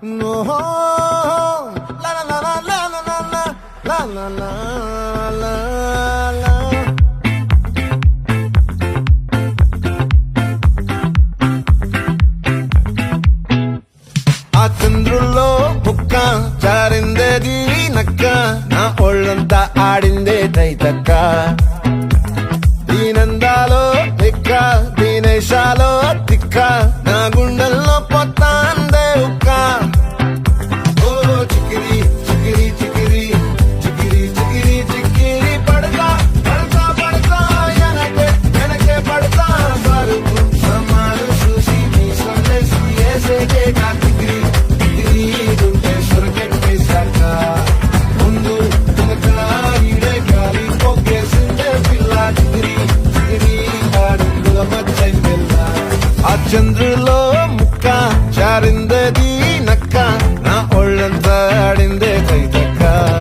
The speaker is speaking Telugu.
No, la la la la la la la la la la la la. ఆ చంద్రుల్లో బుక్క జారిందేది నక్క నా ఒళ్ళంతా ఆడిందే తైతక్క